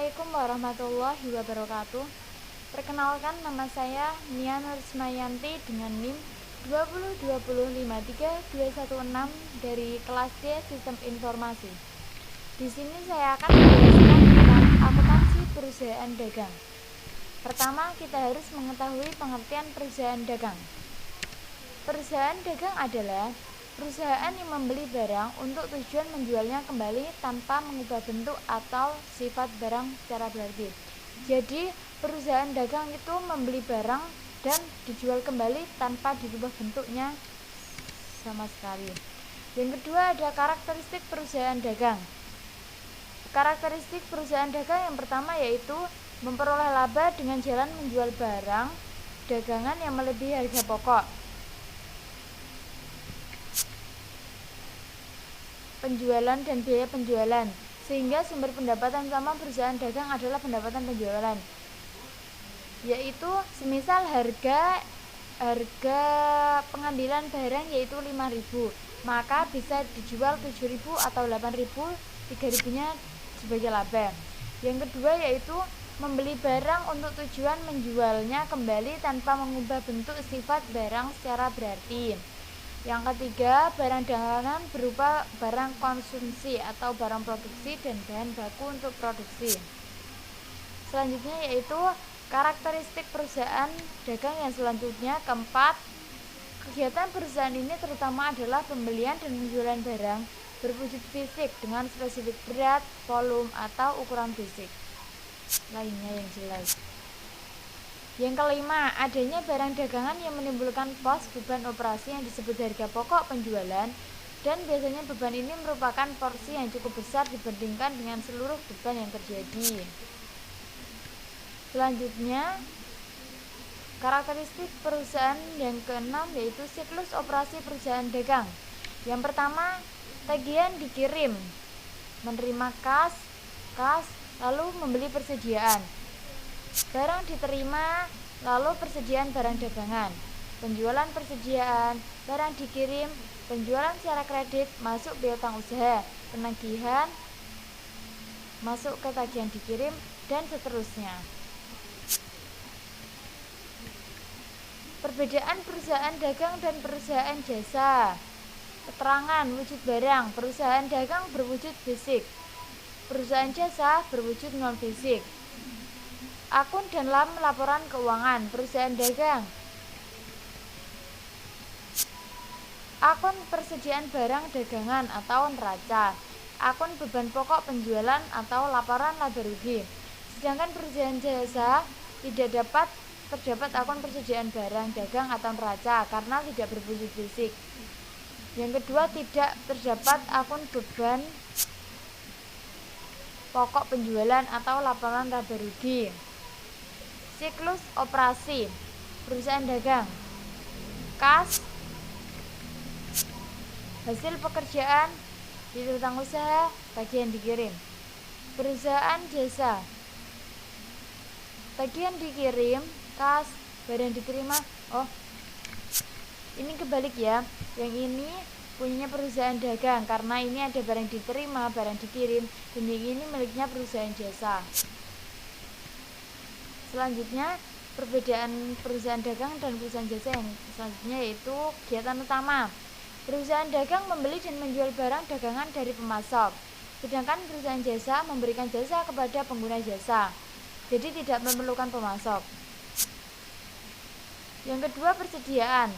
Assalamualaikum warahmatullahi wabarakatuh. Perkenalkan, nama saya Nia Nurismayanti dengan NIM 202053216 dari kelas D Sistem Informasi. Di sini saya akan menjelaskan tentang akuntansi perusahaan dagang. Pertama, kita harus mengetahui pengertian perusahaan dagang. Perusahaan dagang adalah perusahaan yang membeli barang untuk tujuan menjualnya kembali tanpa mengubah bentuk atau sifat barang secara berarti. Jadi, perusahaan dagang itu membeli barang dan dijual kembali tanpa dirubah bentuknya sama sekali. Yang kedua ada karakteristik perusahaan dagang. Karakteristik perusahaan dagang yang pertama yaitu memperoleh laba dengan jalan menjual barang dagangan yang melebihi harga pokok. Penjualan dan biaya penjualan, sehingga sumber pendapatan utama perusahaan dagang adalah pendapatan penjualan, yaitu semisal harga pengambilan barang yaitu 5.000, maka bisa dijual 7.000 atau 8.000, 3.000-nya sebagai laba. Yang kedua yaitu membeli barang untuk tujuan menjualnya kembali tanpa mengubah bentuk sifat barang secara berarti. Yang ketiga, barang dagangan berupa barang konsumsi atau barang produksi dan bahan baku untuk produksi. Selanjutnya yaitu karakteristik perusahaan dagang yang selanjutnya. Keempat, kegiatan perusahaan ini terutama adalah pembelian dan penjualan barang berwujud fisik dengan spesifik berat, volume, atau ukuran fisik lainnya yang jelas. Yang kelima, adanya barang dagangan yang menimbulkan pos beban operasi yang disebut harga pokok penjualan, dan biasanya beban ini merupakan porsi yang cukup besar dibandingkan dengan seluruh beban yang terjadi. Selanjutnya, karakteristik perusahaan yang keenam yaitu siklus operasi perusahaan dagang. Yang pertama, tagihan dikirim, menerima kas, lalu membeli persediaan. Barang diterima, lalu persediaan barang dagangan, penjualan persediaan, barang dikirim, penjualan secara kredit, masuk piutang usaha, penagihan, masuk ke tagihan dikirim, dan seterusnya. Perbedaan perusahaan dagang dan perusahaan jasa. Keterangan wujud barang, perusahaan dagang berwujud fisik, perusahaan jasa berwujud non-fisik. Akun dan laporan keuangan perusahaan dagang. Akun persediaan barang dagangan atau neraca. Akun beban pokok penjualan atau laporan laba rugi. Sedangkan perusahaan jasa tidak terdapat akun persediaan barang dagang atau neraca karena tidak berwujud fisik. Yang kedua, tidak terdapat akun beban pokok penjualan atau laporan laba rugi. Siklus operasi perusahaan dagang. Kas, hasil pekerjaan, piutang usaha, tagihan dikirim. Perusahaan jasa, tagihan dikirim, kas, barang diterima. Ini kebalik ya. Yang ini punyanya perusahaan dagang karena ini ada barang diterima, barang dikirim, dan yang ini miliknya perusahaan jasa. Selanjutnya, perbedaan perusahaan dagang dan perusahaan jasa yang selanjutnya yaitu kegiatan utama. Perusahaan dagang membeli dan menjual barang dagangan dari pemasok, sedangkan perusahaan jasa memberikan jasa kepada pengguna jasa, jadi tidak memerlukan pemasok. Yang kedua, persediaan.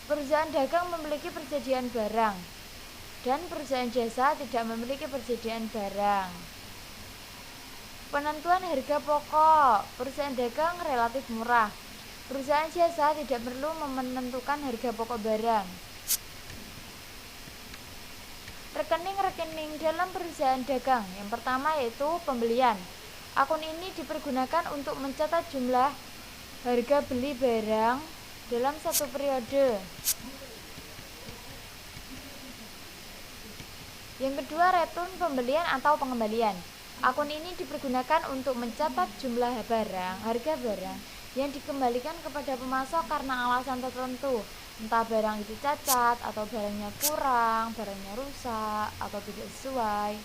Perusahaan dagang memiliki persediaan barang, dan perusahaan jasa tidak memiliki persediaan barang. Penentuan harga pokok. Perusahaan dagang relatif murah. Perusahaan jasa tidak perlu menentukan harga pokok barang. Rekening-rekening dalam perusahaan dagang. Yang pertama yaitu pembelian. Akun ini dipergunakan untuk mencatat jumlah harga beli barang dalam satu periode. Yang kedua, return pembelian atau pengembalian. Akun ini dipergunakan untuk mencatat jumlah harga barang yang dikembalikan kepada pemasok karena alasan tertentu, entah barang itu cacat atau barangnya kurang, barangnya rusak atau tidak sesuai.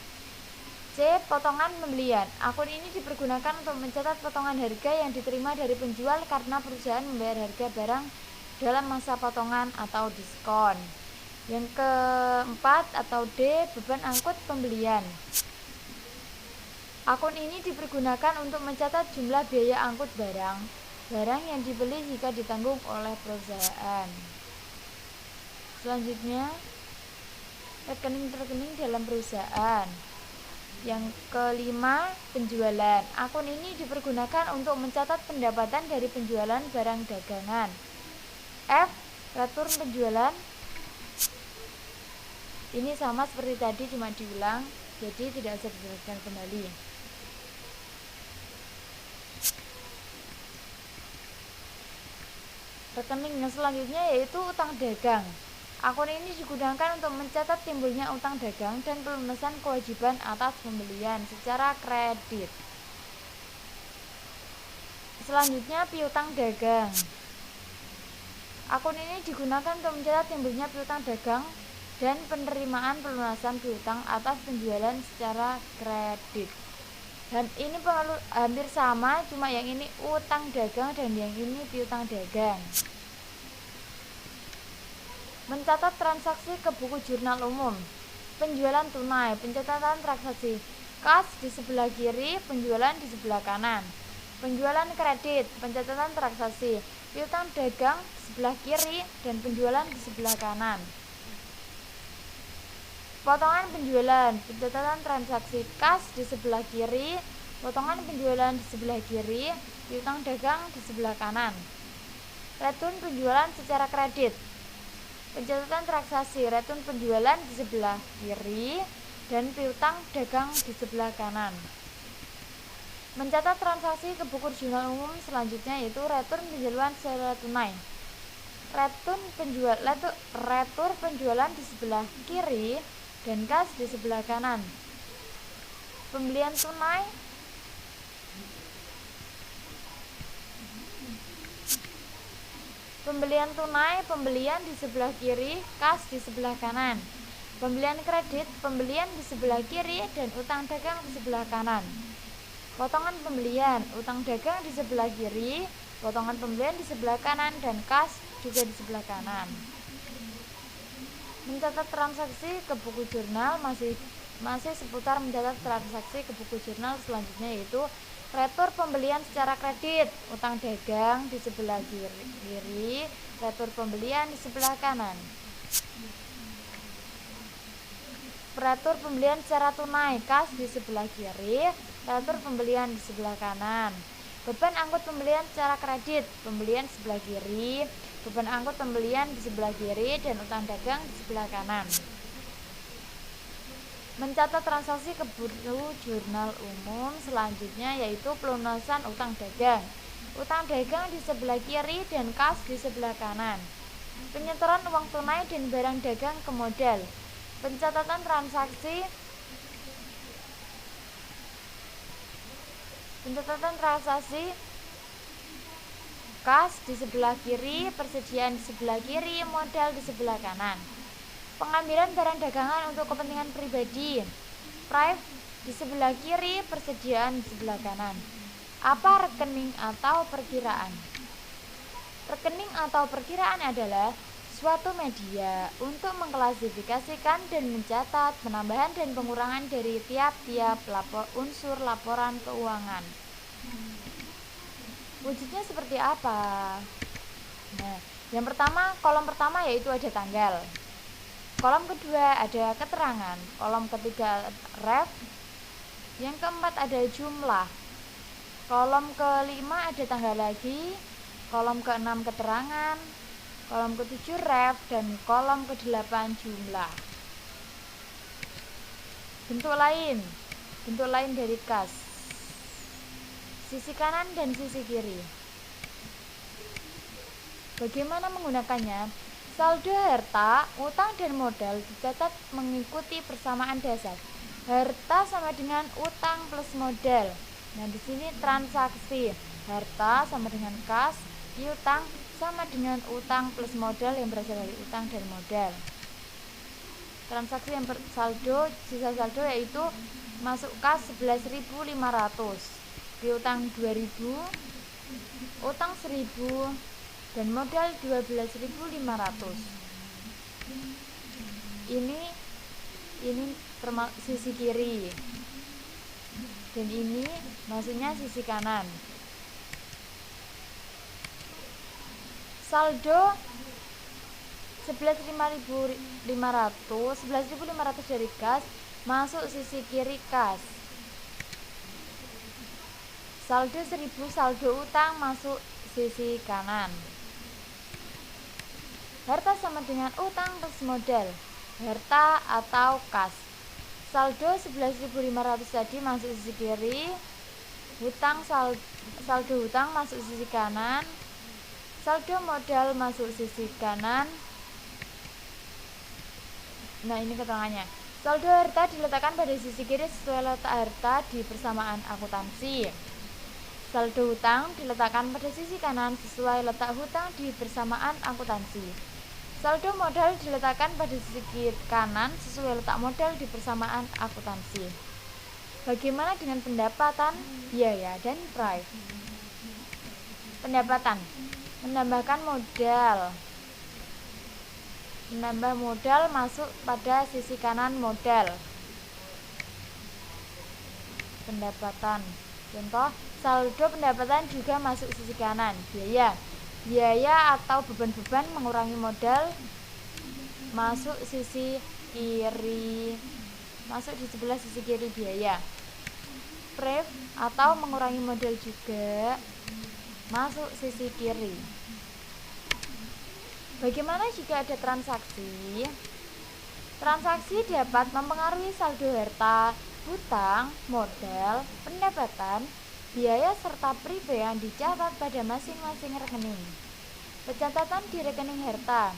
C. Potongan pembelian. Akun ini dipergunakan untuk mencatat potongan harga yang diterima dari penjual karena perusahaan membayar harga barang dalam masa potongan atau diskon. Yang keempat atau D. Beban angkut pembelian. Akun ini dipergunakan untuk mencatat jumlah biaya angkut barang yang dibeli jika ditanggung oleh perusahaan. Selanjutnya, rekening-rekening dalam perusahaan. Yang kelima, penjualan. Akun ini dipergunakan untuk mencatat pendapatan dari penjualan barang dagangan. F. Retur penjualan. Ini sama seperti tadi, cuma diulang, jadi tidak usah dijelaskan kembali. Rekening yang selanjutnya yaitu utang dagang. Akun ini digunakan untuk mencatat timbulnya utang dagang dan pelunasan kewajiban atas pembelian secara kredit. Selanjutnya, piutang dagang. Akun ini digunakan untuk mencatat timbulnya piutang dagang dan penerimaan pelunasan piutang atas penjualan secara kredit. Dan ini hampir sama, cuma yang ini utang dagang dan yang ini piutang dagang. Mencatat transaksi ke buku jurnal umum. Penjualan tunai, pencatatan transaksi. Kas di sebelah kiri, penjualan di sebelah kanan. Penjualan kredit, pencatatan transaksi. Piutang dagang di sebelah kiri dan penjualan di sebelah kanan. Potongan penjualan, pencatatan transaksi. Kas di sebelah kiri, potongan penjualan di sebelah kiri, piutang dagang di sebelah kanan. Retun penjualan secara kredit. Pencatatan transaksi, retun penjualan di sebelah kiri dan piutang dagang di sebelah kanan. Mencatat transaksi ke buku jurnal umum selanjutnya yaitu retun penjualan secara tunai. Retur penjualan di sebelah kiri dan kas di sebelah kanan. Pembelian tunai, pembelian di sebelah kiri, kas di sebelah kanan. Pembelian kredit, pembelian di sebelah kiri dan utang dagang di sebelah kanan. Potongan pembelian, utang dagang di sebelah kiri, potongan pembelian di sebelah kanan dan kas juga di sebelah kanan. Mencatat transaksi ke buku jurnal masih seputar mencatat transaksi ke buku jurnal selanjutnya yaitu retur pembelian secara kredit, utang dagang di sebelah kiri, retur pembelian di sebelah kanan. Retur pembelian secara tunai, kas di sebelah kiri, retur pembelian di sebelah kanan. Beban angkut pembelian secara kredit, pembelian di sebelah kiri, beban angkut pembelian di sebelah kiri dan utang dagang di sebelah kanan. Mencatat transaksi ke buku jurnal umum selanjutnya yaitu pelunasan utang dagang. Utang dagang di sebelah kiri dan kas di sebelah kanan. Penyetoran uang tunai dan barang dagang ke modal. Pencatatan transaksi kas di sebelah kiri, persediaan di sebelah kiri, modal di sebelah kanan. Pengambilan barang dagangan untuk kepentingan pribadi, prive di sebelah kiri, persediaan di sebelah kanan. Apa rekening atau perkiraan? Rekening atau perkiraan adalah suatu media untuk mengklasifikasikan dan mencatat penambahan dan pengurangan dari tiap-tiap unsur laporan keuangan. Wujudnya seperti apa? Nah, yang pertama, kolom pertama yaitu ada tanggal. Kolom kedua ada keterangan, kolom ketiga ref, yang keempat ada jumlah, kolom kelima ada tanggal lagi, kolom keenam keterangan, kolom ketujuh ref, dan kolom kedelapan jumlah. Bentuk lain dari kas, sisi kanan dan sisi kiri. Bagaimana menggunakannya? Saldo harta, utang dan modal dicatat mengikuti persamaan dasar. Harta sama dengan utang plus modal. Nah, di sini transaksi. Harta sama dengan kas, piutang sama dengan utang plus modal yang berasal dari utang dan modal. transaksi yang sisa saldo yaitu masuk kas 11.500, piutang 2.000, utang 1.000, dan modal 12.500. Ini sisi kiri, dan ini maksudnya sisi kanan. Saldo 11.500 dari kas masuk sisi kiri kas. Saldo 1.000 saldo utang masuk sisi kanan. Harta sama dengan utang plus modal, harta atau kas. Saldo 11.500 tadi masuk sisi kiri, saldo hutang masuk sisi kanan, saldo modal masuk sisi kanan. Nah, ini keterangannya. Saldo harta diletakkan pada sisi kiri sesuai letak harta di persamaan akuntansi. Saldo hutang diletakkan pada sisi kanan sesuai letak hutang di persamaan akuntansi. Saldo modal diletakkan pada sisi kanan sesuai letak modal di persamaan akuntansi. Bagaimana dengan pendapatan, biaya, dan price? Pendapatan, menambahkan modal. Menambah modal masuk pada sisi kanan modal. Pendapatan. Contoh, saldo pendapatan juga masuk sisi kanan. Biaya atau beban-beban mengurangi modal masuk sisi kiri. Masuk di sebelah sisi kiri biaya. Price atau mengurangi modal juga masuk sisi kiri. Bagaimana jika ada transaksi? Transaksi dapat mempengaruhi saldo harta, hutang, modal, pendapatan, biaya serta prive yang dicatat pada masing-masing rekening. Pencatatan di rekening harta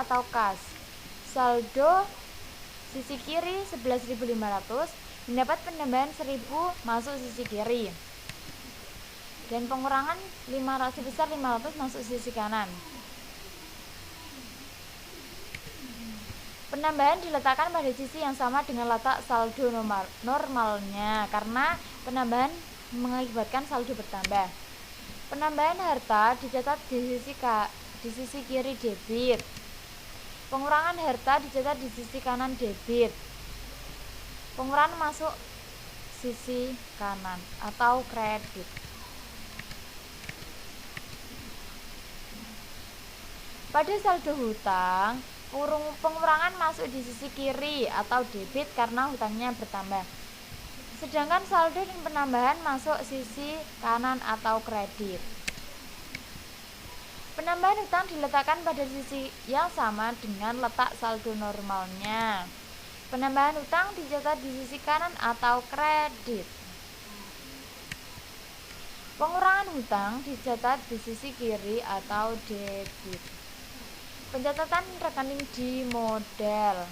atau kas. Saldo sisi kiri 11.500, mendapat penambahan 1.000 masuk sisi kiri. Dan pengurangan sebesar 500 masuk sisi kanan. Penambahan diletakkan pada sisi yang sama dengan letak saldo normalnya karena penambahan mengakibatkan saldo bertambah. Penambahan harta dicatat di sisi kiri debit. Pengurangan harta dicatat di sisi kanan debit. Pengurangan masuk sisi kanan atau kredit. Pada saldo hutang, pengurangan masuk di sisi kiri atau debit karena hutangnya bertambah. Sedangkan saldo dan penambahan masuk sisi kanan atau kredit. Penambahan hutang diletakkan pada sisi yang sama dengan letak saldo normalnya. Penambahan hutang dicatat di sisi kanan atau kredit. Pengurangan hutang dicatat di sisi kiri atau debit. Pencatatan rekening di modal.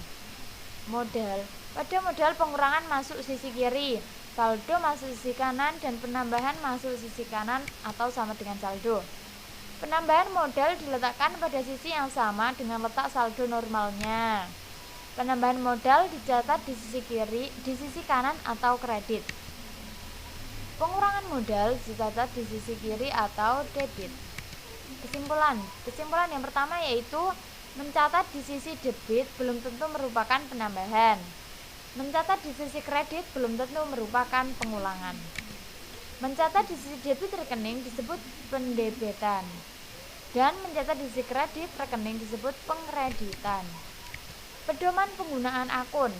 Pada modal pengurangan masuk sisi kiri, saldo masuk sisi kanan, dan penambahan masuk sisi kanan atau sama dengan saldo. Penambahan modal diletakkan pada sisi yang sama dengan letak saldo normalnya. Penambahan modal dicatat di sisi kanan atau kredit. Pengurangan modal dicatat di sisi kiri atau debit. Kesimpulan yang pertama yaitu mencatat di sisi debit belum tentu merupakan penambahan. Mencatat di sisi kredit belum tentu merupakan pengulangan. Mencatat di sisi debit rekening disebut pendebitan. Dan mencatat di sisi kredit rekening disebut pengkreditan. Pedoman penggunaan akun.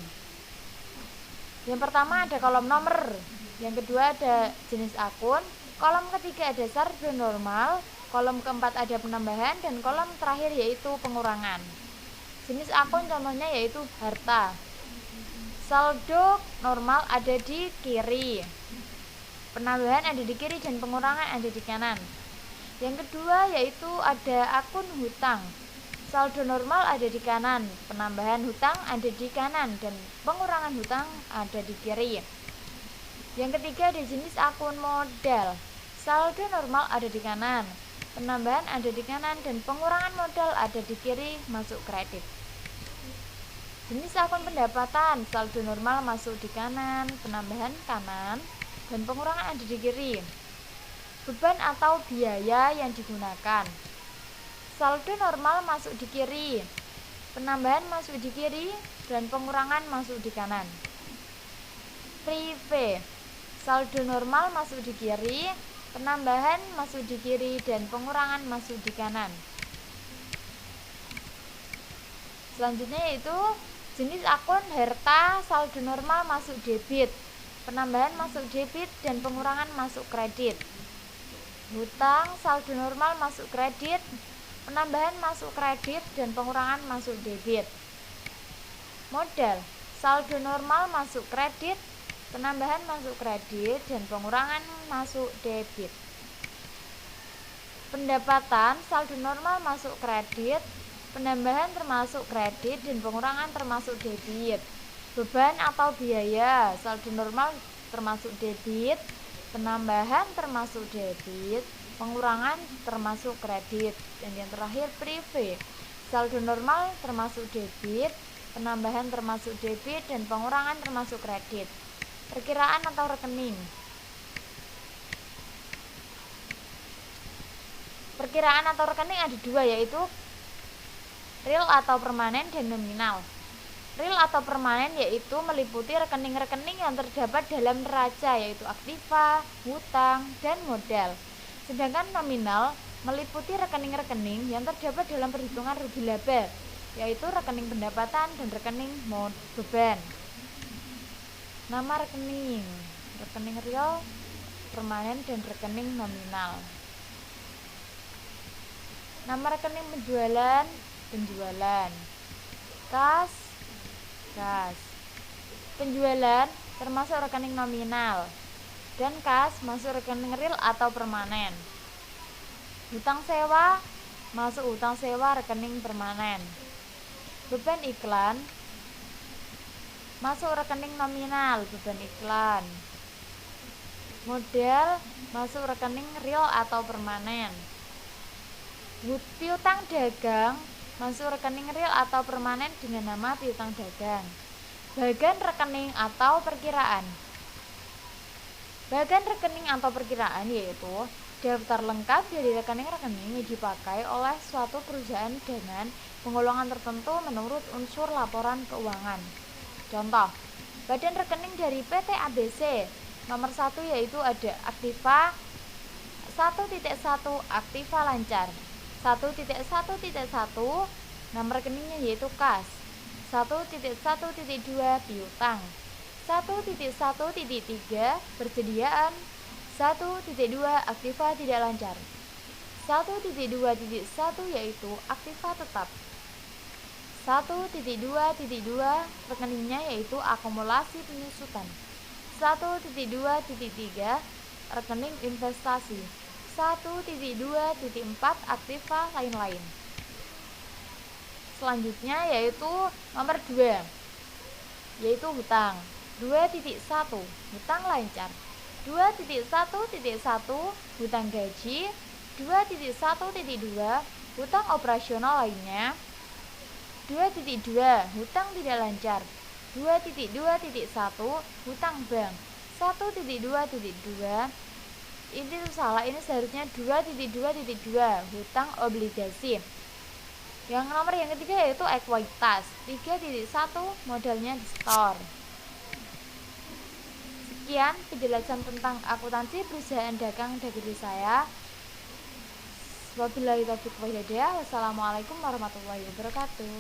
Yang pertama ada kolom nomor. Yang kedua ada jenis akun. Kolom ketiga ada saldo normal. Kolom keempat ada penambahan, dan kolom terakhir yaitu pengurangan. Jenis akun contohnya yaitu harta. Saldo normal ada di kiri, penambahan ada di kiri, dan pengurangan ada di kanan. Yang kedua yaitu ada akun hutang. Saldo normal ada di kanan, penambahan hutang ada di kanan, dan pengurangan hutang ada di kiri. Yang ketiga ada jenis akun modal. Saldo normal ada di kanan, penambahan ada di kanan, dan pengurangan modal ada di kiri masuk kredit. Jenis akun pendapatan, saldo normal masuk di kanan, penambahan kanan, dan pengurangan ada di kiri. Beban atau biaya yang digunakan, saldo normal masuk di kiri, penambahan masuk di kiri, dan pengurangan masuk di kanan. Prive, saldo normal masuk di kiri, penambahan masuk di kiri, dan pengurangan masuk di kanan. Selanjutnya yaitu jenis akun harta, saldo normal masuk debit, penambahan masuk debit, dan pengurangan masuk kredit. Hutang, saldo normal masuk kredit, penambahan masuk kredit, dan pengurangan masuk debit. Modal, saldo normal masuk kredit, penambahan masuk kredit, dan pengurangan masuk debit. Pendapatan, saldo normal masuk kredit, penambahan termasuk kredit, dan pengurangan termasuk debit. Beban atau biaya, saldo normal termasuk debit, penambahan termasuk debit, pengurangan termasuk kredit. Dan yang terakhir prive, saldo normal termasuk debit, penambahan termasuk debit, dan pengurangan termasuk kredit. Perkiraan atau rekening. Perkiraan atau rekening ada dua, yaitu real atau permanen dan nominal. Real atau permanen yaitu meliputi rekening-rekening yang terdapat dalam neraca, yaitu aktiva, hutang, dan modal. Sedangkan nominal meliputi rekening-rekening yang terdapat dalam perhitungan rugi laba, yaitu rekening pendapatan dan rekening beban. Nama rekening, rekening real, permanen, dan rekening nominal. Nama rekening penjualan, penjualan. Kas, kas. Penjualan termasuk rekening nominal, dan kas masuk rekening real atau permanen. Hutang sewa masuk hutang sewa rekening permanen. Beban iklan masuk rekening nominal, beban iklan. Modal masuk rekening real atau permanen. Piutang dagang masuk rekening real atau permanen dengan nama piutang dagang. Bagian rekening atau perkiraan. Bagian rekening atau perkiraan yaitu daftar lengkap dari rekening-rekening yang dipakai oleh suatu perusahaan dengan penggolongan tertentu menurut unsur laporan keuangan. Contoh, badan rekening dari PT ABC nomor 1 yaitu ada aktiva 1.1 aktiva lancar, 1.1.1 nama rekeningnya yaitu kas, 1.1.2 piutang, 1.1.3 persediaan, 1.2 aktiva tidak lancar, 1.2.1 yaitu aktiva tetap, 1.2.2 rekeningnya yaitu akumulasi penyusutan, 1.2.3 rekening investasi, 1.2.4 aktiva lain-lain. Selanjutnya yaitu nomor 2, yaitu hutang. 2.1 hutang lancar, 2.1.1 hutang gaji, 2.1.2 hutang operasional lainnya, 2.2 hutang tidak lancar, 2.2.1 hutang bank, 1.2.2 ini salah, ini seharusnya 2.2.2 hutang obligasi. Yang nomor yang ketiga yaitu ekuitas, 3.1 modalnya di store. Sekian penjelasan tentang akuntansi perusahaan dagang dari saya. Wabillahi taufiq wal hidayah. Wassalamualaikum warahmatullahi wabarakatuh.